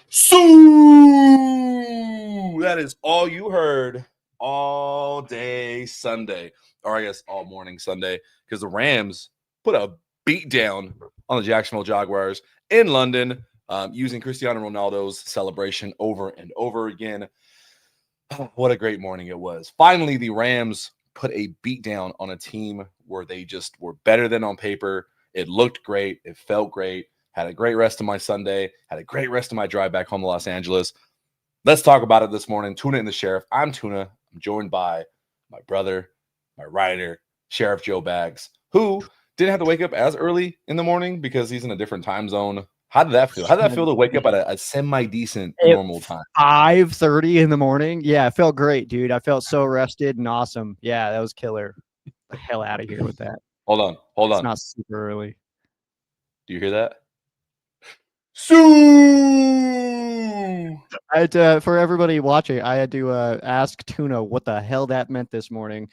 So that is all you heard all day Sunday, or I guess all morning Sunday, because the Rams put a beat down on the Jacksonville Jaguars in London, using Cristiano Ronaldo's celebration over and over again. Oh, what a great morning it was. Finally, the Rams put a beat down on a team where they just were better than on paper. It looked great. It felt great. Had a great rest of my Sunday. Had a great rest of my drive back home to Los Angeles. Let's talk about it this morning. Tuna and the Sheriff. I'm Tuna. I'm joined by my brother, my rider, Sheriff Joe Bags, who didn't have to wake up as early in the morning because he's in a different time zone. How did that feel? How did that feel to wake up at a semi-decent normal time? 5:30 in the morning. Yeah, it felt great, dude. I felt so rested and awesome. Yeah, that was killer. Get the hell out of here with that. Hold on. It's not super early. Do you hear that? I had to, for everybody watching, I had to ask Tuna what the hell that meant this morning.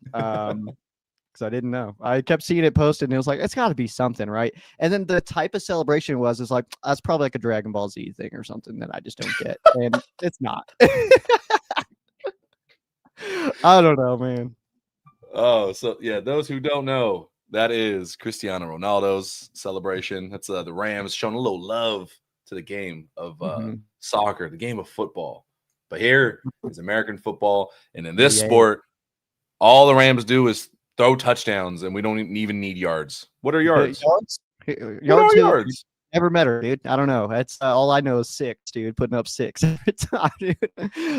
Because I didn't know. I kept seeing it posted, and it was like, it's got to be something, right? And then the type of celebration is like, that's probably like a Dragon Ball Z thing or something that I just don't get. And it's not. I don't know, man. Oh, so yeah, those who don't know, that is Cristiano Ronaldo's celebration. That's the Rams showing a little love to the game of soccer, the game of football. But here is American football, and in this sport, all the Rams do is throw touchdowns, and we don't even need yards. What are yards? Yards. Never met her, dude. I don't know. That's all I know is 6, dude. Putting up 6 every time, dude.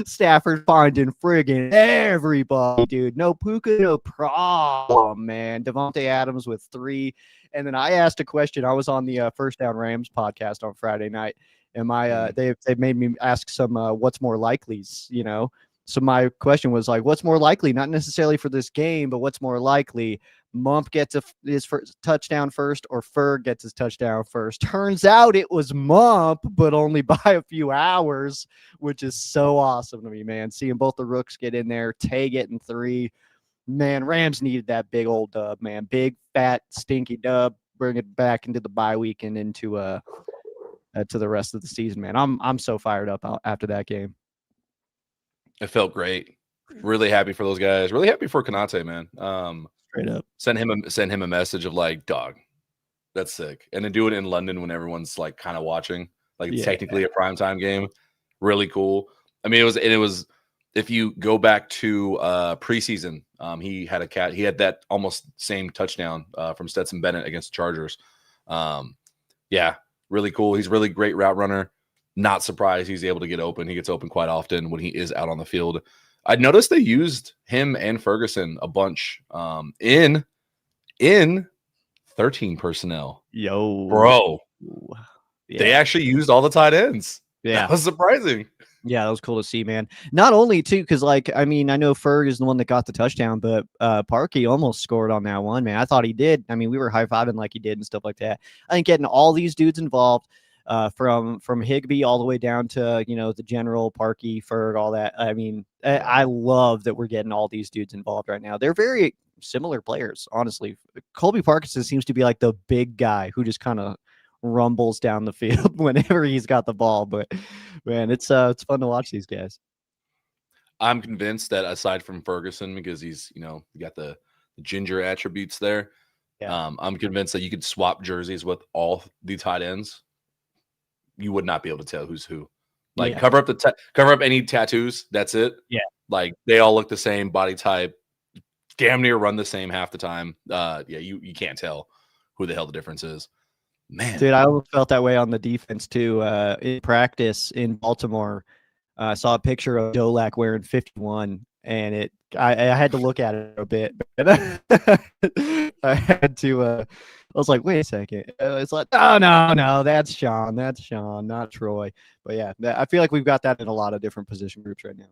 Stafford finding friggin' everybody, dude. No Puka, no problem, man. Devontae Adams with 3. And then I asked a question. I was on the First Down Rams podcast on Friday night, and they made me ask some what's more likely's, you know. So my question was like, what's more likely? Not necessarily for this game, but what's more likely? Mump gets his first touchdown first, or Ferg gets his touchdown first. Turns out it was Mump, but only by a few hours, which is so awesome to me, man. Seeing both the rooks get in there, Tay getting 3. Man, Rams needed that big old dub, man. Big, fat, stinky dub. Bring it back into the bye week and into to the rest of the season, man. I'm so fired up after that game. It felt great. Really happy for those guys. Really happy for Konate, man. Straight up. Send him a message of like, dog, that's sick. And then do it in London when everyone's like kind of watching. Like it's technically a primetime game. Really cool. I mean, it was if you go back to preseason, he had that almost same touchdown from Stetson Bennett against the Chargers. Yeah, really cool. He's a really great route runner. Not surprised he's able to get open. He gets open quite often when he is out on the field. I noticed they used him and Ferguson a bunch in 13 personnel. Yo, bro. Yeah. They actually used all the tight ends. Yeah. That was surprising. Yeah, that was cool to see, man. Not only, too, because, like, I mean, I know Ferg is the one that got the touchdown, but Parkey almost scored on that one, man. I thought he did. I mean, we were high-fiving like he did and stuff like that. I think getting all these dudes involved, from Higbee all the way down to, you know, the general, Parkey, Ferg, all that. I mean, I love that we're getting all these dudes involved right now. They're very similar players, honestly. Colby Parkinson seems to be like the big guy who just kind of rumbles down the field whenever he's got the ball. But man, it's fun to watch these guys. I'm convinced that aside from Ferguson, because he's, you know, got the ginger attributes there. Yeah. I'm convinced that you could swap jerseys with all the tight ends. You would not be able to tell who's who. Like cover up any tattoos. That's it. Yeah. Like they all look the same, body type, damn near run the same half the time. You can't tell who the hell the difference is. Man, dude, I almost felt that way on the defense too. In practice in Baltimore, I saw a picture of Dolak wearing 51, and I had to look at it a bit. I had to. I was like, wait a second. It's like, oh no, that's Sean, not Troy. But yeah, I feel like we've got that in a lot of different position groups right now.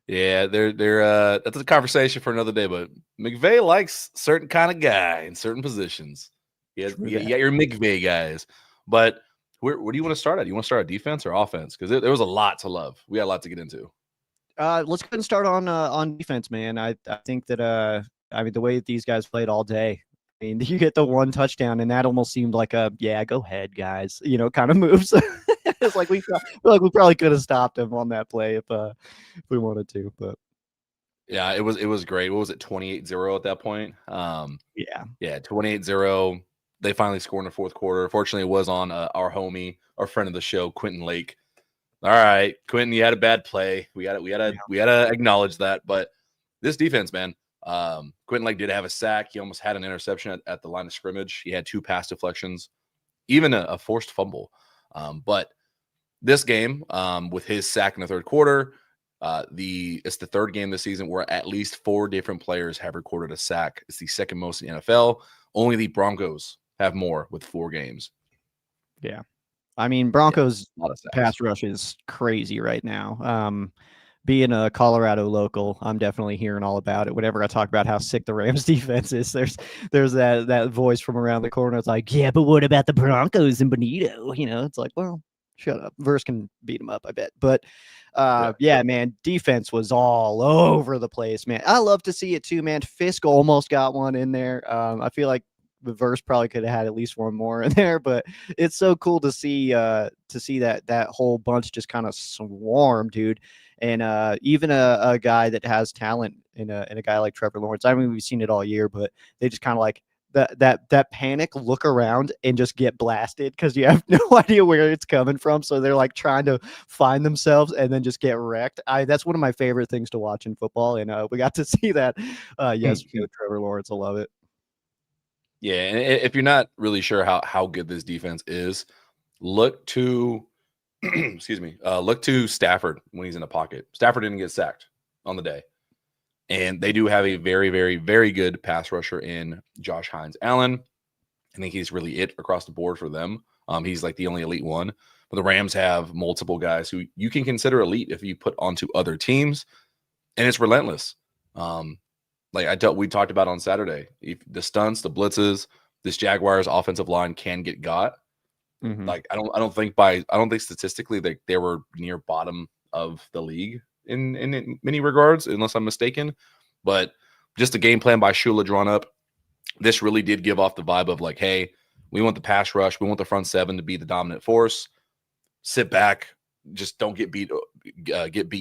Yeah, they're that's a conversation for another day. But McVay likes certain kind of guy in certain positions. You got your McVay guys. But where do you want to start at? You want to start at defense or offense? Because there was a lot to love. We had a lot to get into. Let's go ahead and start on defense, man. I think that I mean the way that these guys played all day, mean, you get the one touchdown, and that almost seemed like a go ahead, guys, kind of moves. It's like we probably could have stopped him on that play if we wanted to, but yeah, it was great. What was it, 28-0 at that point? Yeah, 28-0. They finally scored in the fourth quarter. Fortunately, it was on our homie, our friend of the show, Quentin Lake. All right, Quentin, you had a bad play. We gotta acknowledge that. But this defense, man, Quentin Lake did have a sack. He almost had an interception at the line of scrimmage. He had 2 pass deflections, even a forced fumble. But this game, with his sack in the third quarter, it's the third game this season where at least 4 different players have recorded a sack. It's the second most in the NFL. Only the Broncos have more with 4 games. Yeah. I mean, Broncos pass rush is crazy right now. Being a Colorado local, I'm definitely hearing all about it. Whenever I talk about how sick the Rams defense is, there's that voice from around the corner. It's like, yeah, but what about the Broncos and Bonito? It's like, well, shut up. Verse can beat him up, I bet. But yeah, man, defense was all over the place, man. I love to see it too, man. Fisk almost got one in there. I feel like the Verse probably could have had at least one more in there, but it's so cool to see that whole bunch just kind of swarm, dude. And even a guy that has talent in a guy like Trevor Lawrence. I mean, we've seen it all year, but they just kind of like that panic, look around and just get blasted because you have no idea where it's coming from. So they're like trying to find themselves and then just get wrecked. That's one of my favorite things to watch in football, and we got to see that yesterday with Trevor Lawrence. I love it. Yeah, and if you're not really sure how good this defense is, look to look to Stafford when he's in the pocket. Stafford didn't get sacked on the day. And they do have a very, very, very good pass rusher in Josh Hines-Allen. I think he's really it across the board for them. He's like the only elite one. But the Rams have multiple guys who you can consider elite if you put onto other teams, and it's relentless. We talked about on Saturday, if the stunts, the blitzes, this Jaguars offensive line can get got. Mm-hmm. Like I don't think statistically they were near bottom of the league in many regards, unless I'm mistaken. But just the game plan by Shula drawn up, this really did give off the vibe of like, hey, we want the pass rush, we want the front 7 to be the dominant force. Sit back, just don't get beat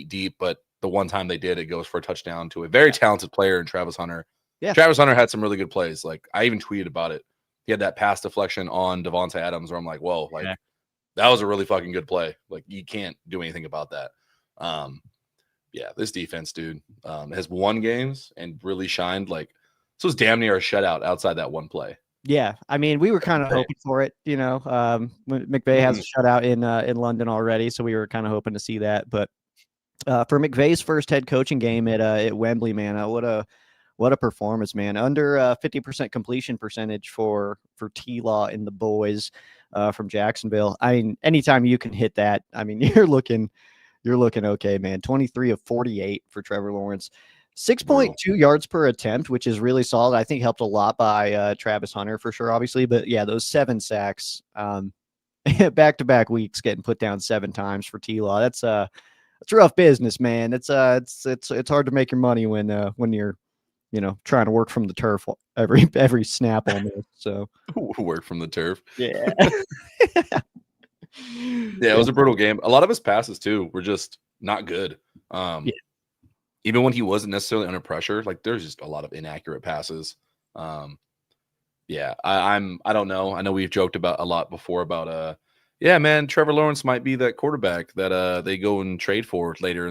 deep. But the one time they did, it goes for a touchdown to a very talented player in Travis Hunter. Yeah, Travis Hunter had some really good plays. Like I even tweeted about it. He had that pass deflection on Devontae Adams where I'm like, whoa, like that was a really fucking good play. Like you can't do anything about that. Yeah, this defense, dude, has won games and really shined. Like this was damn near a shutout outside that one play. Yeah, I mean, we were kind of hoping for it, McVay has a shutout in London already, so we were kind of hoping to see that. But for McVay's first head coaching game at Wembley, man, what a performance, man! Under 50% completion percentage for T-Law and the boys from Jacksonville. I mean, anytime you can hit that, I mean, you're looking okay, man. 23 of 48 for Trevor Lawrence. 6.2 yards per attempt, which is really solid. I think helped a lot by Travis Hunter for sure, obviously. But yeah, those 7 sacks, back-to-back weeks getting put down 7 times for T-Law. That's rough business, man. It's hard to make your money when you're trying to work from the turf every snap almost. So work from the turf. Yeah. Yeah, it was a brutal game. A lot of his passes too were just not good. Even when he wasn't necessarily under pressure, like there's just a lot of inaccurate passes. Yeah, I don't know. I know we've joked about a lot before about yeah, man, Trevor Lawrence might be that quarterback that they go and trade for later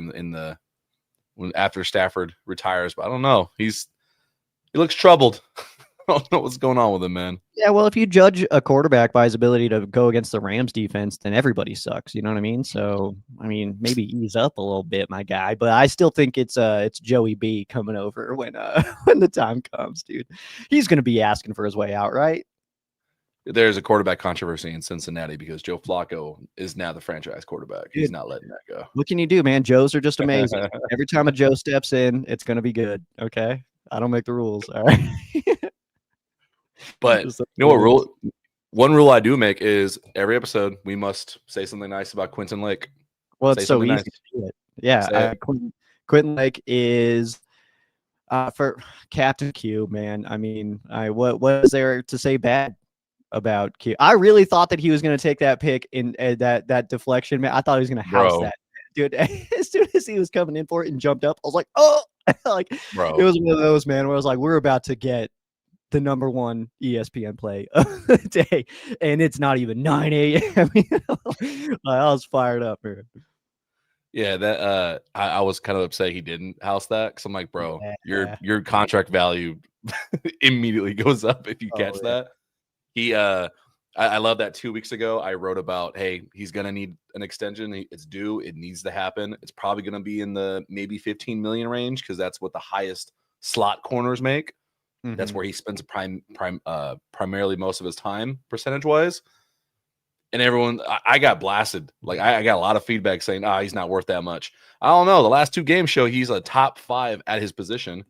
after Stafford retires, but I don't know. He looks troubled. I don't know what's going on with him, man. Yeah, well, if you judge a quarterback by his ability to go against the Rams defense, then everybody sucks. You know what I mean? So, I mean, maybe ease up a little bit, my guy. But I still think it's Joey B coming over when the time comes, dude. He's going to be asking for his way out, right? There's a quarterback controversy in Cincinnati because Joe Flacco is now the franchise quarterback. He's not letting that go. What can you do, man? Joes are just amazing. Every time a Joe steps in, it's going to be good. Okay, I don't make the rules. All right. But you know what one rule I do make is every episode we must say something nice about Quentin Lake. Well, it's so easy to do it. Yeah, Quentin Lake is For Captain Q, man. I mean, what is there to say bad about Q? I really thought that he was going to take that pick in that deflection, man. I thought he was going to house that, dude. As soon as he was coming in for it and jumped up, I was like, oh, like Bro. It was one of those, man, where I was like, we're about to get the number one ESPN play of the day, and it's not even 9 a.m. I was fired up, man. Yeah, that I was kind of upset he didn't house that because I'm like, bro, your contract value immediately goes up if you catch that. He I love that 2 weeks ago I wrote about, hey, he's gonna need an extension. It's due. It needs to happen. It's probably gonna be in the maybe 15 million range because that's what the highest slot corners make. Mm-hmm. That's where he spends primarily most of his time percentage wise. And everyone, I got blasted. Like I got a lot of feedback saying, he's not worth that much. I don't know. The last 2 games show he's a top 5 at his position,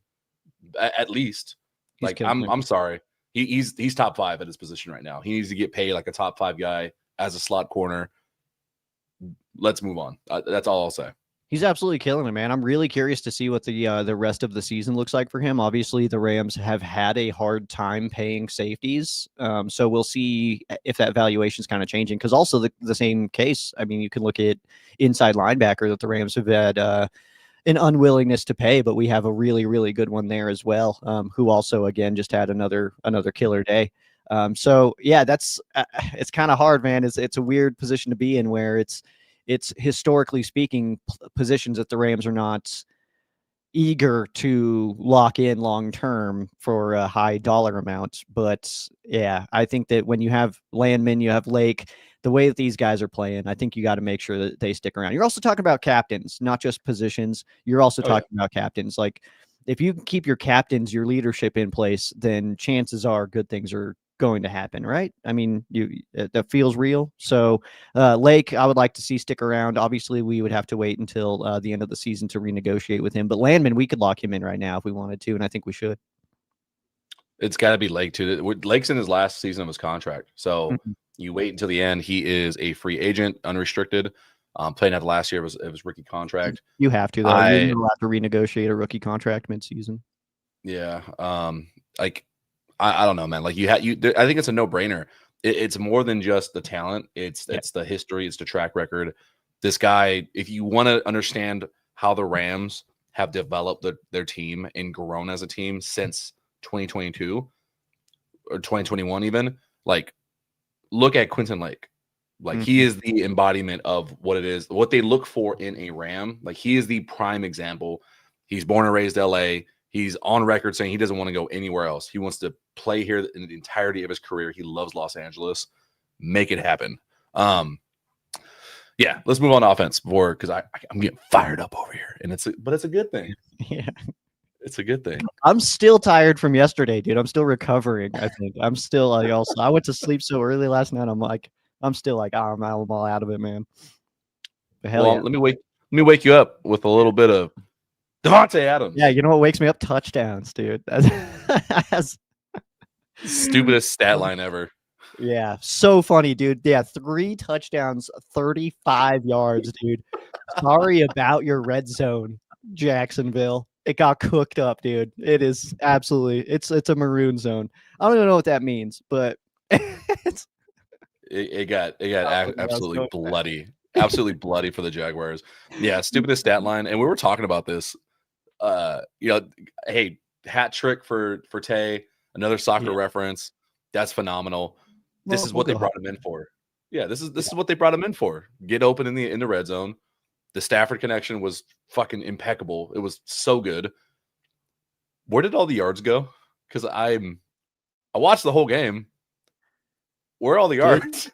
at least. Like I'm sorry. He's top 5 at his position right now. He needs to get paid like a top 5 guy as a slot corner. Let's move on. That's all I'll say. He's absolutely killing it, man. I'm really curious to see what the rest of the season looks like for him. Obviously, the Rams have had a hard time paying safeties, so we'll see if that valuation is kind of changing. Because also the same case, I mean, you can look at inside linebacker that the Rams have had an unwillingness to pay, but we have a really, really good one there as well, who also, again, just had another killer day. So, yeah, that's it's kind of hard, man. It's a weird position to be in where it's historically speaking positions that the Rams are not eager to lock in long term for a high dollar amount. But yeah, I think that when you have Landman, you have Lake, the way that these guys are playing, I think you got to make sure that they stick around. You're also talking about captains, not just positions. You're also talking about captains. Like if you keep your captains, your leadership in place, then chances are good things are going to happen, right? I mean, that feels real. So Lake, I would like to see stick around. Obviously, we would have to wait until the end of the season to renegotiate with him. But Landman, we could lock him in right now if we wanted to, and I think we should. It's got to be Lake too. Lake's in his last season of his contract, so you wait until the end. He is a free agent, unrestricted. Playing out the last year of his rookie contract. You have to, though. You're allowed to renegotiate a rookie contract midseason. Yeah. Like. I don't know, man. Like I think it's a no-brainer. It's more than just the talent. It's the history. It's the track record. This guy, if you want to understand how the Rams have developed their team and grown as a team since 2022 or 2021 even, like look at Quentin Lake. Like he is the embodiment of what it is, what they look for in a Ram. Like he is the prime example. He's born and raised LA. He's on record saying he doesn't want to go anywhere else. He wants to play here in the entirety of his career. He loves Los Angeles. Make it happen. Yeah, let's move on to offense because I'm getting fired up over here, and it's a good thing. Yeah, it's a good thing. I'm still tired from yesterday, dude. I'm still recovering. I think I'm still also. I went to sleep so early last night. I'm still like, I'm all out of it, man. But hell yeah. Let me wake you up with a little bit of Davante Adams. Yeah, you know what wakes me up? Touchdowns, dude. That's stupidest stat line ever. Yeah, so funny, dude. Yeah, 3 touchdowns, 35 yards, dude. Sorry about your red zone, Jacksonville. It got cooked up, dude. It is absolutely it's a maroon zone. I don't even know what that means, but it got absolutely bloody. Absolutely bloody for the Jaguars. Yeah, stupidest stat line. And we were talking about this. Hey, hat trick for Tay, another soccer reference. That's phenomenal. This is what they brought him in for. Yeah, this is what they brought him in for. Get open in the red zone. The Stafford connection was fucking impeccable. It was so good. Where did all the yards go? Because I watched the whole game. Where are all the yards?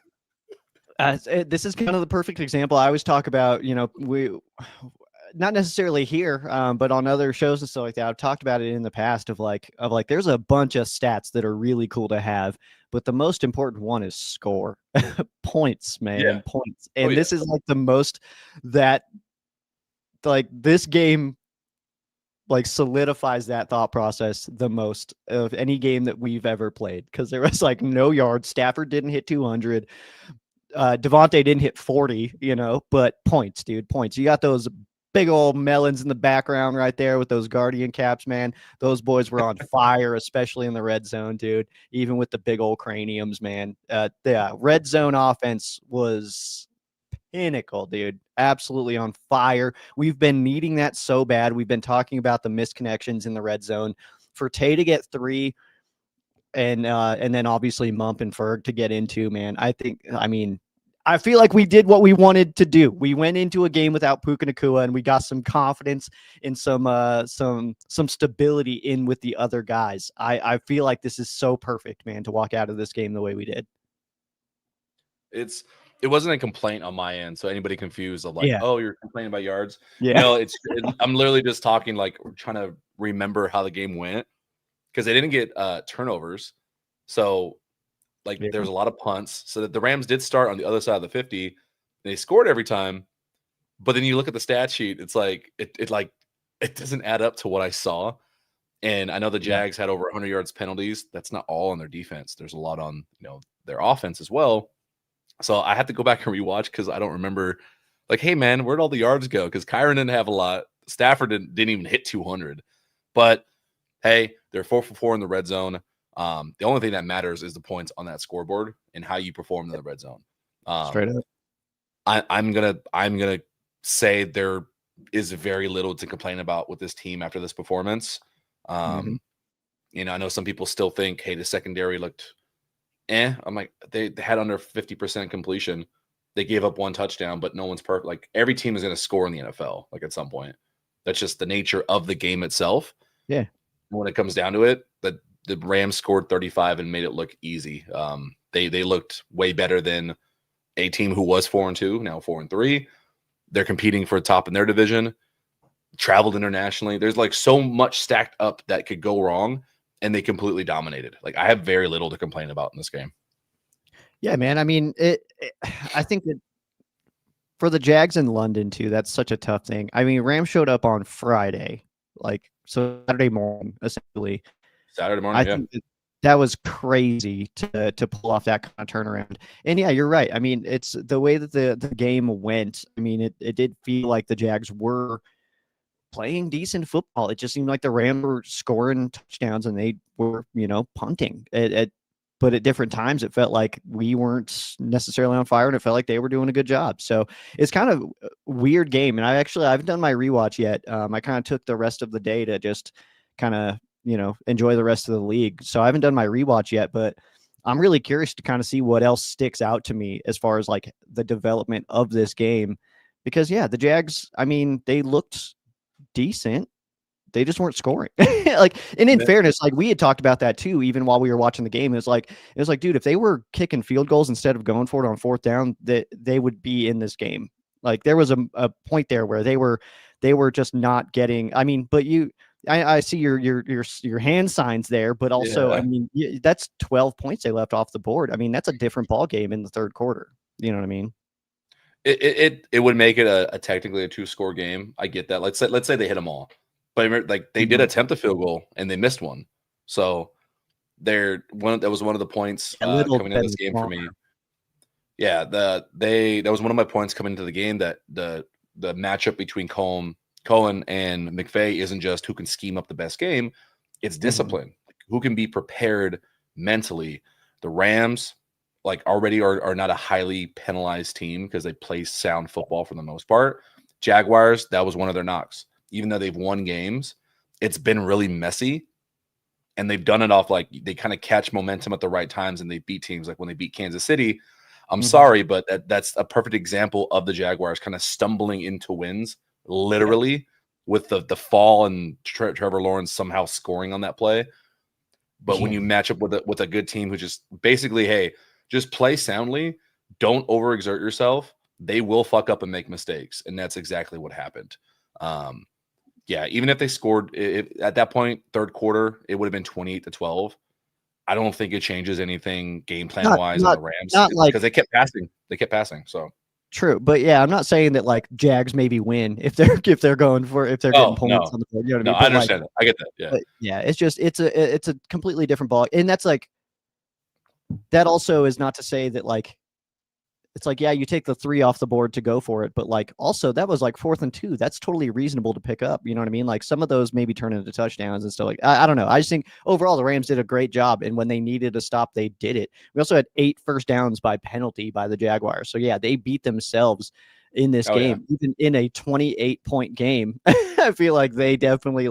This is kind of the perfect example. I always talk about, we not necessarily here, but on other shows and stuff like that. I've talked about it in the past of like there's a bunch of stats that are really cool to have, but the most important one is score points, man. Yeah. Points. And this is like the most that like this game like solidifies that thought process the most of any game that we've ever played. Cause there was like no yards. Stafford didn't hit 200. Devontae didn't hit 40, but points, dude, points. You got those big old melons in the background right there with those Guardian caps, man. Those boys were on fire, especially in the red zone, dude. Even with the big old craniums, man. The red zone offense was pinnacle, dude. Absolutely on fire. We've been needing that so bad. We've been talking about the misconnections in the red zone. For Tay to get 3 and then obviously Mump and Ferg to get into, man. I feel like we did what we wanted to do. We went into a game without Puka Nacua, and we got some confidence and some stability in with the other guys. I feel like this is so perfect, man, to walk out of this game the way we did. It wasn't a complaint on my end, so anybody confused of like, Yeah. oh, you're complaining about yards. Yeah. No, I'm literally just talking like trying to remember how the game went because they didn't get turnovers, so like there was a lot of punts. So that the Rams did start on the other side of the 50. They scored every time, but then you look at the stat sheet, it's like it doesn't add up to what I saw. And I know the Jags had over 100 yards penalties. That's not all on their defense. There's a lot on their offense as well. So I have to go back and rewatch because I don't remember. Like, hey man, where'd all the yards go? Because Kyron didn't have a lot. Stafford didn't even hit 200. But hey, they're 4 for 4 in the red zone. The only thing that matters is the points on that scoreboard and how you perform in the red zone. Straight up. I'm gonna say there is very little to complain about with this team after this performance. I know some people still think, hey, the secondary looked I'm like, they had under 50% completion. They gave up 1 touchdown, but no one's perfect. Like every team is going to score in the NFL, like at some point. That's just the nature of the game itself. Yeah. When it comes down to it, the Rams scored 35 and made it look easy. They looked way better than a team who was 4-2, now 4-3. They're competing for top in their division, traveled internationally. There's like so much stacked up that could go wrong. And they completely dominated. Like I have very little to complain about in this game. Yeah, man. I mean, I think that for the Jags in London too, that's such a tough thing. I mean, Rams showed up on Friday, like Saturday morning, essentially. Saturday morning, I think that was crazy to pull off that kind of turnaround. And yeah, you're right. I mean, it's the way that the game went. I mean, it did feel like the Jags were playing decent football. It just seemed like the Rams were scoring touchdowns and they were, punting. But at different times, it felt like we weren't necessarily on fire, and it felt like they were doing a good job. So it's kind of a weird game. And I haven't done my rewatch yet. I kind of took the rest of the day to just kind of, enjoy the rest of the league. So I haven't done my rewatch yet, but I'm really curious to kind of see what else sticks out to me as far as like the development of this game. Because yeah, the Jags, I mean, they looked decent. They just weren't scoring. Like, and in fairness, like we had talked about that too, even while we were watching the game. It was like, dude, if they were kicking field goals instead of going for it on 4th down, that they would be in this game. Like there was a point there where they were just not getting. I mean, but I see your hand signs there, but also, I mean, that's 12 points they left off the board. I mean, that's a different ball game in the 3rd quarter. You know what I mean? It would make it a technically a 2-score game. I get that. Let's say they hit them all, but like they did attempt a field goal and they missed one. So that was one of the points coming into this game for me. Yeah, that was one of my points coming into the game, that the matchup between Cohen and McVay isn't just who can scheme up the best game, it's discipline. Who can be prepared mentally. The Rams like already are not a highly penalized team because they play sound football for the most part. Jaguars, that was one of their knocks. Even though they've won games, it's been really messy. And they've done it off like they kind of catch momentum at the right times and they beat teams. Like when they beat Kansas City, I'm sorry, but that's a perfect example of the Jaguars kind of stumbling into wins, literally, with the fall and Trevor Lawrence somehow scoring on that play. But when you match up with a good team who just basically, hey, just play soundly, don't overexert yourself, they will fuck up and make mistakes. And that's exactly what happened. Yeah, even if they scored at that point, 3rd quarter, it would have been 28-12. I don't think it changes anything game plan wise on the Rams because they kept passing. So true, but yeah, I'm not saying that like Jags maybe win if they're getting points on the board. You know what I mean? No, I understand it. I get that. Yeah, yeah, it's just it's a completely different ball, and that's like that also is not to say that like it's like, yeah, you take the 3 off the board to go for it, but like also that was like 4th and 2. That's totally reasonable to pick up. You know what I mean? Like some of those maybe turn into touchdowns and stuff like I don't know. I just think overall the Rams did a great job, and when they needed to stop, they did it. We also had 8 first downs by penalty by the Jaguars. So yeah, they beat themselves in this game, even in a 28-point game. I feel like they definitely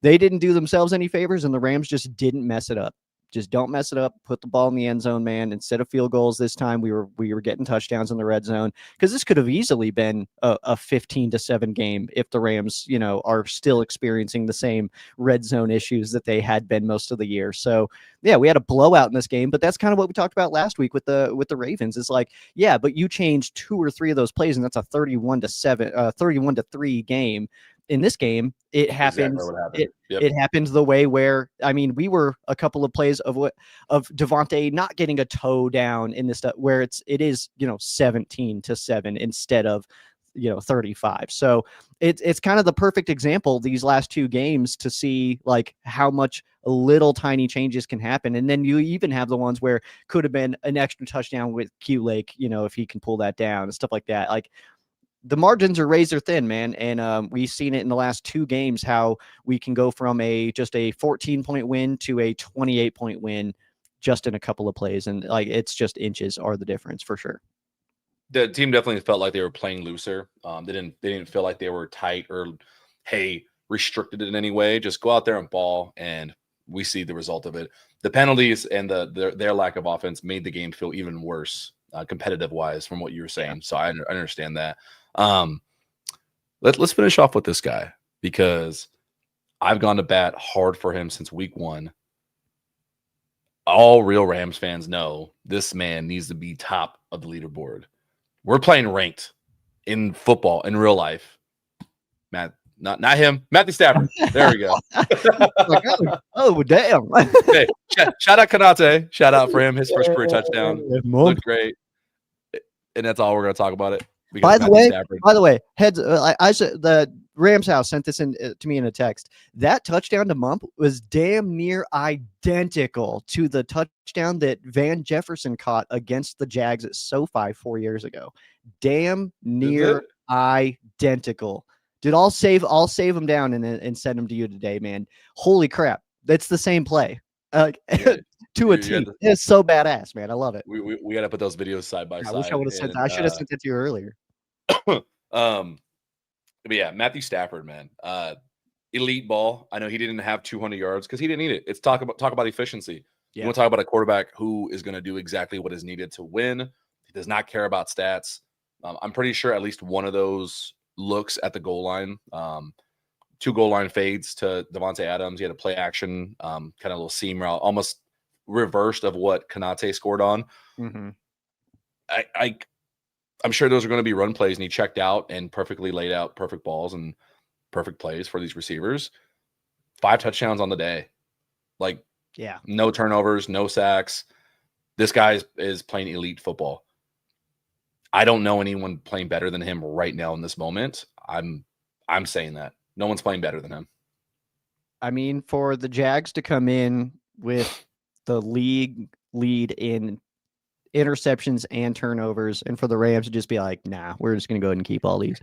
they didn't do themselves any favors, and the Rams just didn't mess it up. Just don't mess it up. Put the ball in the end zone, man. Instead of field goals this time, we were getting touchdowns in the red zone, because this could have easily been a 15-7 game if the Rams, are still experiencing the same red zone issues that they had been most of the year. So yeah, we had a blowout in this game, but that's kind of what we talked about last week with the Ravens. It's like, yeah, but you changed 2 or 3 of those plays, and that's a 31-3 game. In this game, it happens. Exactly It happened the way where, I mean, we were a couple of plays of Devontae not getting a toe down in this stuff where it is 17-7 instead of 35. So it's kind of the perfect example these last 2 games to see like how much little tiny changes can happen. And then you even have the ones where could have been an extra touchdown with Q Lake, if he can pull that down and stuff like that. Like, the margins are razor thin, man. And we've seen it in the last 2 games, how we can go from just a 14-point win to a 28-point win just in a couple of plays. And like, it's just inches are the difference for sure. The team definitely felt like they were playing looser. They didn't feel like they were tight or, hey, restricted in any way. Just go out there and ball, and we see the result of it. The penalties and their lack of offense made the game feel even worse, competitive wise, from what you were saying. So I understand that. Let's finish off with this guy, because I've gone to bat hard for him since week 1. All real Rams fans know this man needs to be top of the leaderboard. We're playing ranked in football in real life. Matt, not him, Matthew Stafford. There we go. oh damn! Hey, shout out Konate. Shout out for him. His first career touchdown looked great, and that's all we're going to talk about it. By the way, heads. I said the Rams house sent this in to me in a text. That touchdown to Mump was damn near identical to the touchdown that Van Jefferson caught against the Jags at SoFi 4 years ago. Damn near identical. Dude, I'll save them down and send them to you today, man. Holy crap, that's the same play. To a T. It's so badass, man. I love it. We got to put those videos side by side. I wish I would have sent that. I should have sent it to you earlier. But yeah, Matthew Stafford, man, elite ball. I know he didn't have 200 yards because he didn't need it. It's talk about efficiency. Yeah. You want to talk about a quarterback who is going to do exactly what is needed to win. He does not care about stats. I'm pretty sure at least one of those looks at the goal line, 2 goal line fades to Devontae Adams. He had a play action, kind of a little seam route, almost reversed of what Konate scored on. Mm-hmm. I'm sure those are going to be run plays, and he checked out and perfectly laid out perfect balls and perfect plays for these receivers. 5 touchdowns on the day. Like, yeah, no turnovers, no sacks. This guy is playing elite football. I don't know anyone playing better than him right now in this moment. I'm saying that. No one's playing better than him. I mean, for the Jags to come in with the league lead in interceptions and turnovers, and for the Rams to just be like, nah, we're just going to go ahead and keep all these.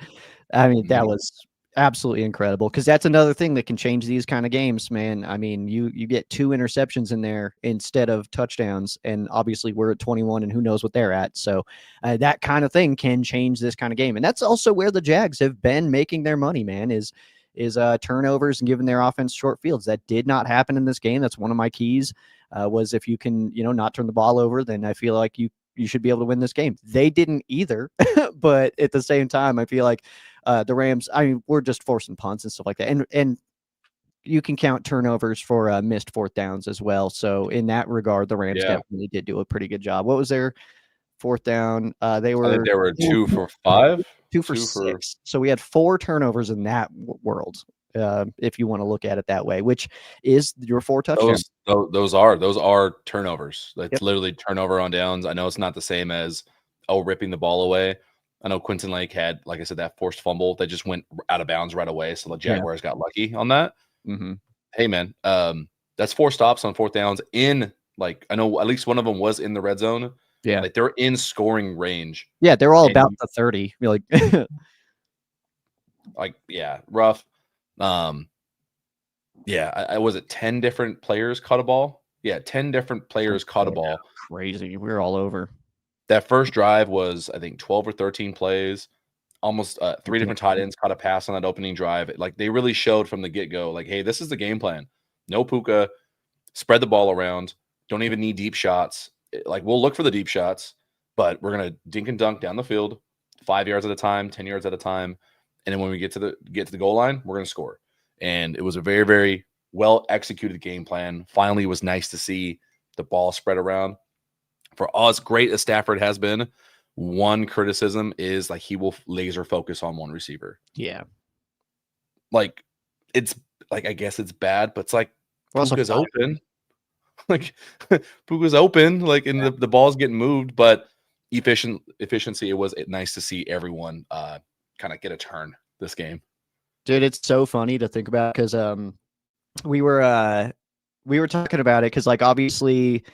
I mean, that was absolutely incredible, because that's another thing that can change these kind of games, man. I mean, you get 2 interceptions in there instead of touchdowns, and obviously we're at 21 and who knows what they're at. So that kind of thing can change this kind of game. And that's also where the Jags have been making their money, man, is turnovers and giving their offense short fields. That did not happen in this game. That's one of my keys. Was if you can, not turn the ball over, then I feel like you should be able to win this game. They didn't either, but at the same time, I feel like the Rams, I mean, we're just forcing punts and stuff like that. And you can count turnovers for missed 4th downs as well. So in that regard, the Rams definitely did do a pretty good job. What was their 4th down? I think there were 2 for 5. 2 for 6. So we had 4 turnovers in that world. If you want to look at it that way, which is your 4 touchdowns. Those are turnovers. That's literally turnover on downs. I know it's not the same as ripping the ball away. I know Quentin Lake had, like I said, that forced fumble that just went out of bounds right away. So the Jaguars got lucky on that. Mm-hmm. Hey man, that's 4 stops on 4th downs in, like, I know at least one of them was in the red zone. Yeah. Like they're in scoring range. Yeah, they're all about the 30. You're like, yeah, rough. Yeah, I was it 10 different players caught a ball? Yeah, 10 different players caught a ball. Crazy. We were all over. That first drive was, I think, 12 or 13 plays. Almost 3 different tight ends caught a pass on that opening drive. Like they really showed from the get-go, like, hey, this is the game plan. No Puka, spread the ball around. Don't even need deep shots. Like we'll look for the deep shots, but we're gonna dink and dunk down the field, 5 yards at a time, 10 yards at a time, and then when we get to the goal line, we're gonna score. And it was a very, very well executed game plan. Finally, it was nice to see the ball spread around. For as great as Stafford has been, one criticism is like he will laser focus on one receiver. Yeah. Like it's like, I guess it's bad, but it's like Puka's open. Like Puka's open, like and the ball's getting moved, but efficiency, it was nice to see everyone kind of get a turn this game. Dude, it's so funny to think about because we were talking about it because like obviously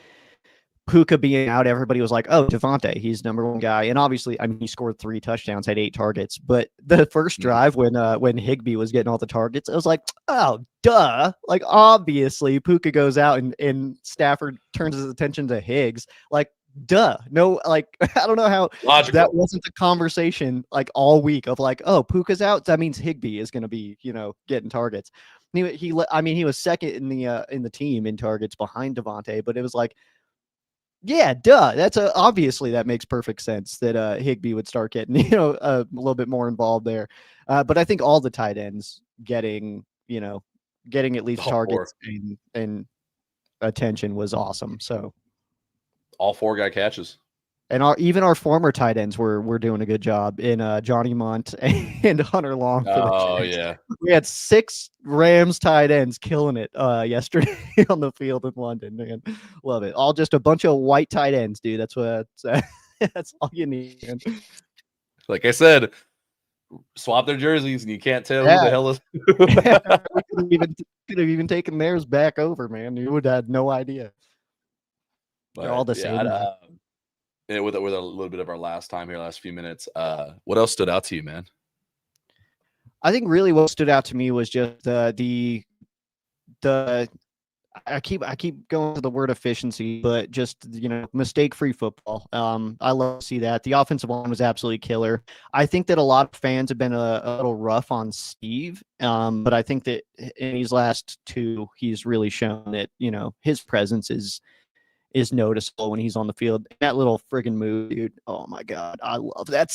Puka being out, everybody was like, oh, Devontae, he's number one guy. And obviously, I mean, he scored 3 touchdowns, had 8 targets. But the first drive when Higbee was getting all the targets, it was like, oh, duh. Like, obviously, Puka goes out and Stafford turns his attention to Higgs. Like, duh. No, like, I don't know how that wasn't the conversation like all week of like, oh, Puka's out. That means Higbee is going to be, getting targets. He was second in the team in targets behind Devontae, but it was like, yeah, duh. That's obviously that makes perfect sense that Higbee would start getting a little bit more involved there. But I think all the tight ends getting at least targets and attention was awesome. So all 4 got catches. And even our former tight ends were doing a good job in Johnny Munt and Hunter Long. Oh yeah, we had 6 Rams tight ends killing it yesterday on the field in London. Man, love it. All just a bunch of white tight ends, dude. That's what that's all you need. Man. Like I said, swap their jerseys, and you can't tell who the hell is. We could have even taken theirs back over, man. You would have had no idea. They're all the same. With a little bit of our last few minutes, what else stood out to you, man? I think really what stood out to me was just the I keep going to the word efficiency, but just mistake-free football. I love to see that. The offensive line was absolutely killer. I think that a lot of fans have been a little rough on Steve, but I think that in these last 2, he's really shown that his presence is noticeable when he's on the field. That little friggin' move, dude. Oh my God. I love that.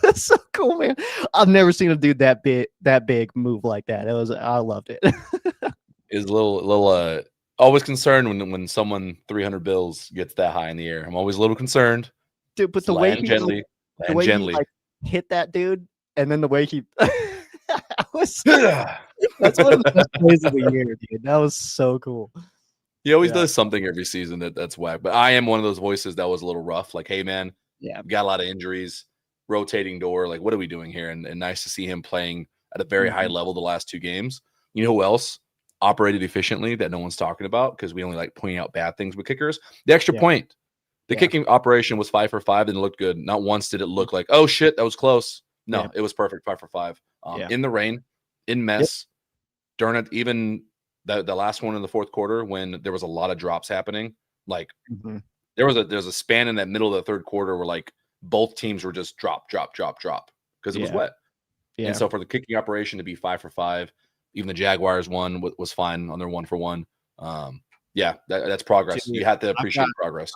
That's so cool, man. I've never seen a dude that big move like that. I loved it. Is a little always concerned when someone 300 bills gets that high in the air. I'm always a little concerned. Dude, but the way he like, hit that dude, and then the way he that's one of the best plays of the year, dude. That was so cool. He always does something every season that's whack. But I am one of those voices that was a little rough. Like, hey, man, got a lot of injuries, rotating door. Like, what are we doing here? And nice to see him playing at a very high level the last 2 games. You know who else operated efficiently that no one's talking about because we only like pointing out bad things with kickers? The extra point. The kicking operation was 5 for 5 and it looked good. Not once did it look like, oh, shit, that was close. No, it was perfect, 5 for 5. In the rain, in mess, during it, even – the last one in the 4th quarter when there was a lot of drops happening, like there's a span in that middle of the 3rd quarter where like both teams were just drop because it was wet. Yeah. And so for the kicking operation to be 5 for 5, even the Jaguars one was fine on their 1 for 1. That's progress. You have to appreciate progress.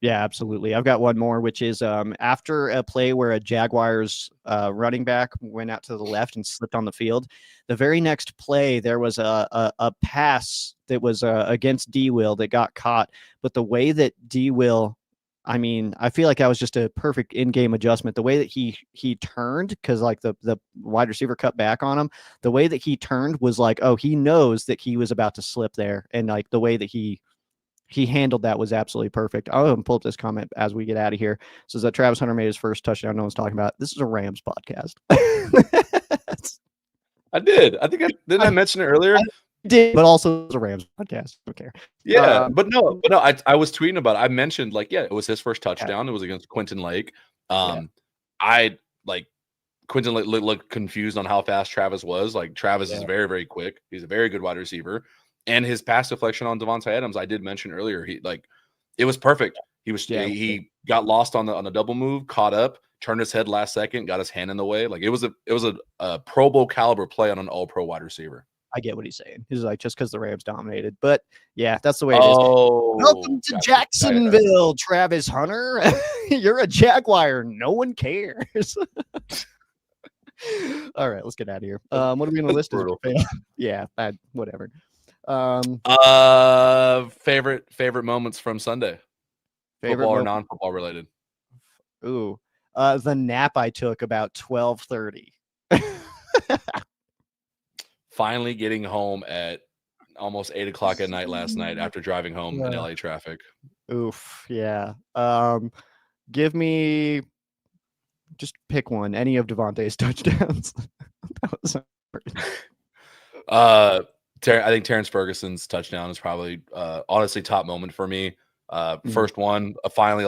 Yeah, absolutely. I've got one more, which is after a play where a Jaguars running back went out to the left and slipped on the field. The very next play, there was a pass that was against D-Will that got caught. But the way that D-Will, I feel like that was just a perfect in-game adjustment. The way that he turned, because like the wide receiver cut back on him, the way that he turned was like, oh, he knows that he was about to slip there. And like the way that he handled that was absolutely perfect. I'll pull up this comment as we get out of here. It says that Travis Hunter made his first touchdown. No one's talking about. This is a Rams podcast. I did. I think I mention it earlier. did, but also it's a Rams podcast. I don't care. Yeah, but no, I was tweeting about it. I mentioned it was his first touchdown. It was against Quentin Lake. I Quentin Lake looked confused on how fast Travis was. Like Travis is very, very quick. He's a very good wide receiver, and his pass deflection on Devontae Adams, I did mention earlier. It was perfect. He got lost on the double move, caught up, turned his head last second, got his hand in the way. Like it was a Pro Bowl caliber play on an All Pro wide receiver. I get what he's saying. He's like, just because the Rams dominated. But yeah, that's the way it is. Welcome to Jacksonville, Travis Hunter. You're a Jaguar. No one cares. All right, let's get out of here. What are we going to list? Yeah, whatever. Favorite moments from Sunday? Football or non-football related? Ooh, the nap I took about 12:30. Finally getting home at almost 8 o'clock at night last night after driving home in LA traffic. Oof, yeah. Give me, just pick one. Any of Devontae's touchdowns. That was I think Terrence Ferguson's touchdown is probably honestly top moment for me. First one, finally